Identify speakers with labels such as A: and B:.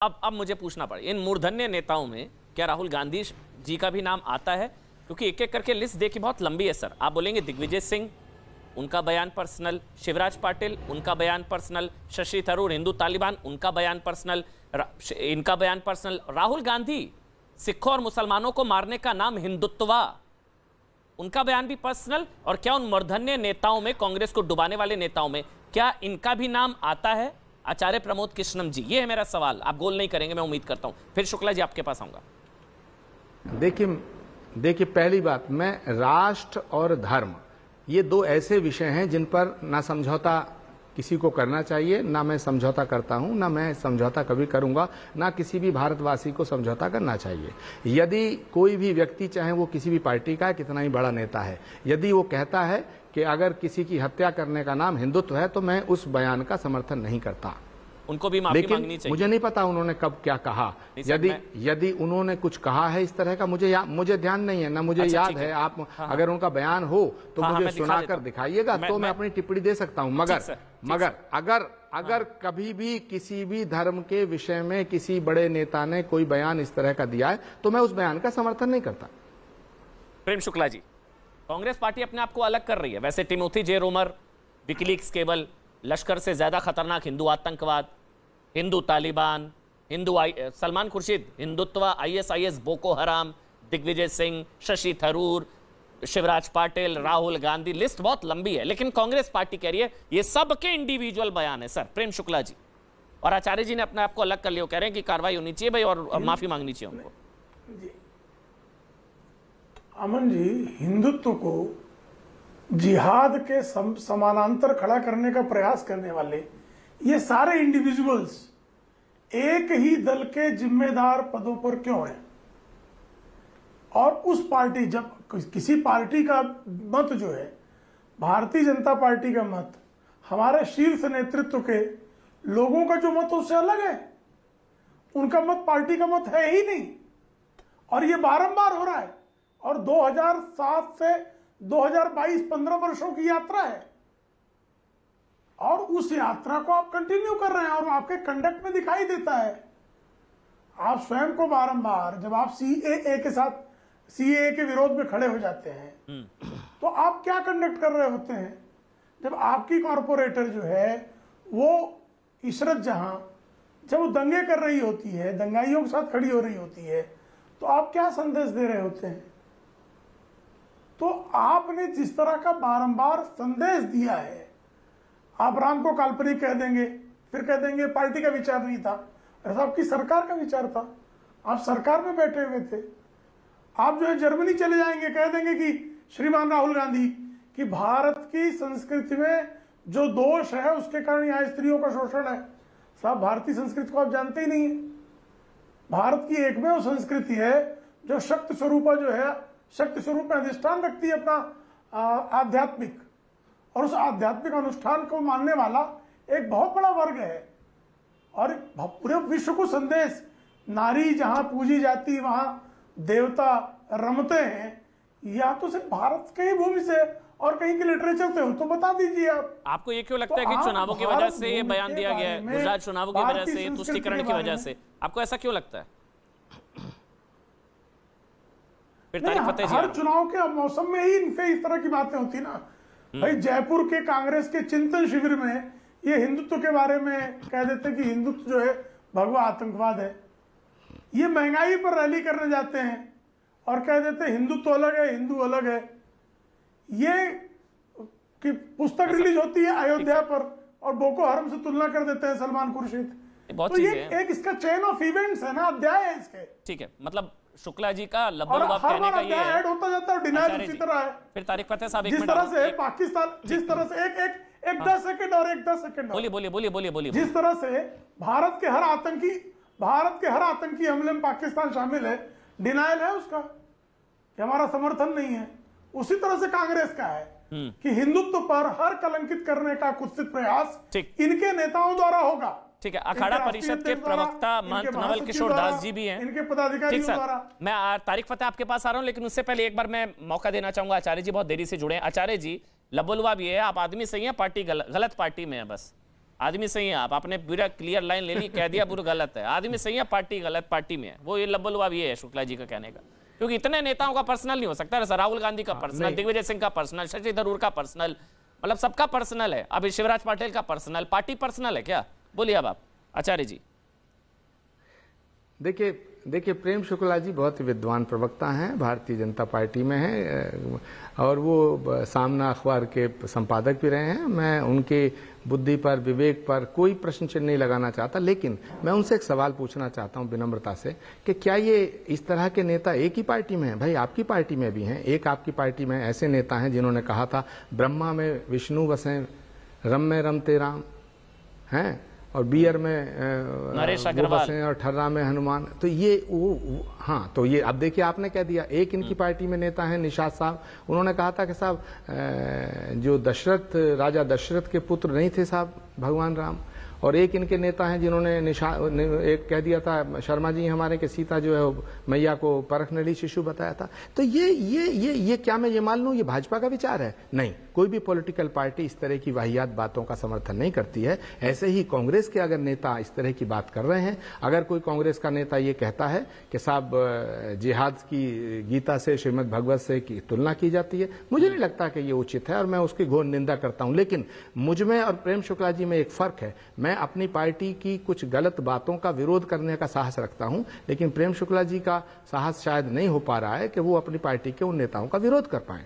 A: अब मुझे पूछना पड़े, इन मूर्धन्य नेताओं में क्या राहुल गांधी जी का भी नाम आता है? क्योंकि एक एक करके लिस्ट देखिए बहुत लंबी है सर। आप बोलेंगे दिग्विजय सिंह, उनका बयान पर्सनल, शिवराज पाटिल, उनका बयान पर्सनल, शशि थरूर, हिंदू तालिबान, उनका बयान पर्सनल, इनका बयान पर्सनल। राहुल गांधी सिखों और मुसलमानों को मारने का नाम हिंदुत्वा, उनका बयान भी पर्सनल। और क्या उन मूर्धन्य नेताओं में, कांग्रेस को डुबाने वाले नेताओं में, क्या इनका भी नाम आता है? आचार्य प्रमोद कृष्णम जी, ये है मेरा सवाल। आप गोल नहीं करेंगे मैं उम्मीद करता हूं। फिर शुक्ला जी आपके पास आऊंगा।
B: देखिए पहली बात, मैं राष्ट्र और धर्म ये दो ऐसे विषय हैं जिन पर ना समझौता किसी को करना चाहिए, ना मैं समझौता करता हूं, ना मैं समझौता कभी करूंगा, ना किसी भी भारतवासी को समझौता करना चाहिए। यदि कोई भी व्यक्ति, चाहे वो किसी भी पार्टी का कितना ही बड़ा नेता है, यदि वो कहता है कि अगर किसी की हत्या करने का नाम हिंदुत्व है, तो मैं उस बयान का समर्थन नहीं करता।
A: उनको भी माफी मांगनी चाहिए।
B: मुझे नहीं पता उन्होंने कब क्या कहा। यदि उन्होंने कुछ कहा है इस तरह का, मुझे ध्यान नहीं है, ना मुझे याद है। आप अगर उनका बयान हो तो मुझे सुनाकर दिखाइएगा, तो मैं अपनी टिप्पणी दे सकता हूं। मगर अगर कभी भी किसी भी धर्म के विषय में किसी बड़े नेता ने कोई बयान इस तरह का दिया है, तो मैं उस बयान का समर्थन नहीं करता।
A: प्रेम शुक्ला जी, कांग्रेस पार्टी अपने आप को अलग कर रही है। वैसे Timothy J Roemer, WikiLeaks cable, Lashkar से ज्यादा खतरनाक हिंदू आतंकवाद, Hindu Taliban, Salman Khurshid, Hindutva, ISIS, Boko Haram, Digvijay Singh, Shashi Tharoor, Shivraj Patil, Rahul Gandhi, list बहुत लंबी है। लेकिन कांग्रेस पार्टी कह रही है ये सबके इंडिविजुअल बयान है। सर प्रेम शुक्ला जी और आचार्य जी ने अपने आप को अलग कर लिया, कह रहे हैं कि कार्रवाई होनी चाहिए भाई और माफी मांगनी चाहिए उनको।
C: अमन जी, हिंदुत्व को जिहाद के समानांतर खड़ा करने का प्रयास करने वाले ये सारे इंडिविजुअल्स एक ही दल के जिम्मेदार पदों पर क्यों हैं? और उस पार्टी, जब किसी पार्टी का मत जो है, भारतीय जनता पार्टी का मत, हमारे शीर्ष नेतृत्व के लोगों का जो मत उससे अलग है, उनका मत पार्टी का मत है ही नहीं। और ये बारंबार हो रहा है। और 2007 से 2022 15 वर्षों की यात्रा है, और उस यात्रा को आप कंटिन्यू कर रहे हैं और आपके कंडक्ट में दिखाई देता है। आप स्वयं को बारंबार, जब आप CAA के विरोध में खड़े हो जाते हैं, तो आप क्या कंडक्ट कर रहे होते हैं? जब आपकी कॉरपोरेटर जो है वो इशरत जहां, जब वो दंगे कर रही होती है, दंगाइयों के साथ खड़ी हो रही होती है, तो आप क्या संदेश दे रहे होते हैं? तो आपने जिस तरह का बारंबार संदेश दिया है, आप राम को काल्पनिक कह देंगे, फिर कह देंगे पार्टी का विचार नहीं था। ऐसा आपकी सरकार का विचार था, आप सरकार में बैठे हुए थे। आप जो है जर्मनी चले जाएंगे, कह देंगे कि श्रीमान राहुल गांधी कि भारत की संस्कृति में जो दोष है उसके कारण यहाँ स्त्रियों का शोषण है। साहब, भारतीय संस्कृति को आप जानते ही नहीं है। भारत की एकमेव संस्कृति है जो शक्ति स्वरूपा जो है, शक्ति स्वरूप में अधिष्ठान रखती है अपना आध्यात्मिक, और उस आध्यात्मिक अनुष्ठान को मानने वाला एक बहुत बड़ा वर्ग है। और पूरे विश्व को संदेश, नारी जहां पूजी जाती वहां देवता रमते हैं, या तो सिर्फ भारत के ही भूमि से और कहीं के लिटरेचर से हो तो बता दीजिए आप।
A: आपको ये क्यों लगता है कि चुनावों की वजह से ये बयान दिया गया है, गुजरात चुनावों की वजह से, तुष्टीकरण की वजह से? आपको ऐसा क्यों लगता है? फिर तारीख फतेह जी,
C: हर चुनाव के मौसम में ही इनसे इस तरह की बातें होती ना भाई। जयपुर के कांग्रेस के चिंतन शिविर में ये हिंदुत्व के बारे में कह देते कि हिंदुत्व जो है भगवा आतंकवाद है। ये महंगाई पर रैली करने जाते हैं और कह देते हिंदुत्व अलग है, हिंदू अलग है। ये कि पुस्तक रिलीज होती है अयोध्या पर और बोको हरम से तुलना कर देते हैं सलमान खुर्शीद। तो ये एक इसका चेन ऑफ इवेंट्स है ना, अध्याय है इसके।
A: ठीक है, मतलब शुक्ला जी का लब्बा कहने का ये है,
C: ऐड होता जाता है, डिनायल उसी तरह है।
A: फिर तारिक फतेह साहब,
C: जिस तरह से पाकिस्तान, जिस तरह से एक 10 सेकंड और एक 10 सेकंड, बोलिए। जिस तरह से भारत के हर आतंकी हमले में पाकिस्तान शामिल है, डिनायल है उसका कि हमारा समर्थन नहीं है। उसी तरह से कांग्रेस का है कि हिंदुत्व पर हर कलंकित करने का कुत्सित प्रयास इनके नेताओं द्वारा होगा।
A: ठीक है, अखाड़ा परिषद के प्रवक्ता महंत नवल किशोर दास जी भी हैं,
C: इनके पदाधिकारियों द्वारा।
A: मैं तारिक फतेह आपके पास आ रहा हूं, लेकिन उससे पहले एक बार मैं मौका देना चाहूंगा। आचार्य जी बहुत देरी से जुड़े हैं। आचार्य जी, लबोलवाब ये है, आप आदमी सही हैं, पार्टी गलत पार्टी में है बस। आदमी सही है, आपने पूरा क्लियर लाइन ले ली, कह दिया पूरा गलत है, आदमी सही है, पार्टी गलत, पार्टी में है। वो ये लब्बलुआब ये है शुक्ला जी का कहने का, क्योंकि इतने नेताओं का पर्सनल नहीं हो सकता। राहुल गांधी का पर्सनल, दिग्विजय सिंह का पर्सनल, शशि थरूर का पर्सनल, मतलब सबका पर्सनल है। अभी शिवराज पाटिल का पर्सनल, पार्टी पर्सनल है क्या? बोलिए अब आप आचार्य जी।
B: देखिए प्रेम शुक्ला जी बहुत ही विद्वान प्रवक्ता हैं, भारतीय जनता पार्टी में हैं और वो सामना अखबार के संपादक भी रहे हैं। मैं उनके बुद्धि पर, विवेक पर कोई प्रश्न चिन्ह नहीं लगाना चाहता, लेकिन मैं उनसे एक सवाल पूछना चाहता हूं विनम्रता से कि क्या ये इस तरह के नेता एक ही पार्टी में हैं? भाई आपकी पार्टी में भी हैं, एक आपकी पार्टी में ऐसे नेता हैं जिन्होंने कहा था ब्रह्मा में विष्णु बसें, रम में रमते राम हैं, और बियर में
A: नरेश अग्रवाल
B: और ठर्रा में हनुमान। तो ये हाँ, तो ये अब देखिए आपने कह दिया। एक इनकी पार्टी में नेता है निषाद साहब, उन्होंने कहा था कि साहब जो दशरथ, राजा दशरथ के पुत्र नहीं थे साहब भगवान राम। और एक इनके नेता हैं जिन्होंने एक कह दिया था शर्मा जी हमारे के सीता जो है मैया को परख नली शिशु बताया था। तो ये क्या मैं ये मान लूं ये भाजपा का विचार है? नहीं, कोई भी पॉलिटिकल पार्टी इस तरह की वाहियात बातों का समर्थन नहीं करती है। ऐसे ही कांग्रेस के अगर नेता इस तरह की बात कर रहे हैं, अगर कोई कांग्रेस का नेता ये कहता है कि साहब जिहाद की गीता से, श्रीमद् भगवत से की तुलना की जाती है, मुझे नहीं लगता कि ये उचित है और मैं उसकी घोर निंदा करता हूं। लेकिन मुझ में और प्रेम शुक्ला जी में एक फर्क है। मैं अपनी पार्टी की कुछ गलत बातों का विरोध करने का साहस रखता हूं, लेकिन प्रेम शुक्ला जी का साहस शायद नहीं हो पा रहा है कि वो अपनी पार्टी के उन नेताओं का विरोध कर पाए।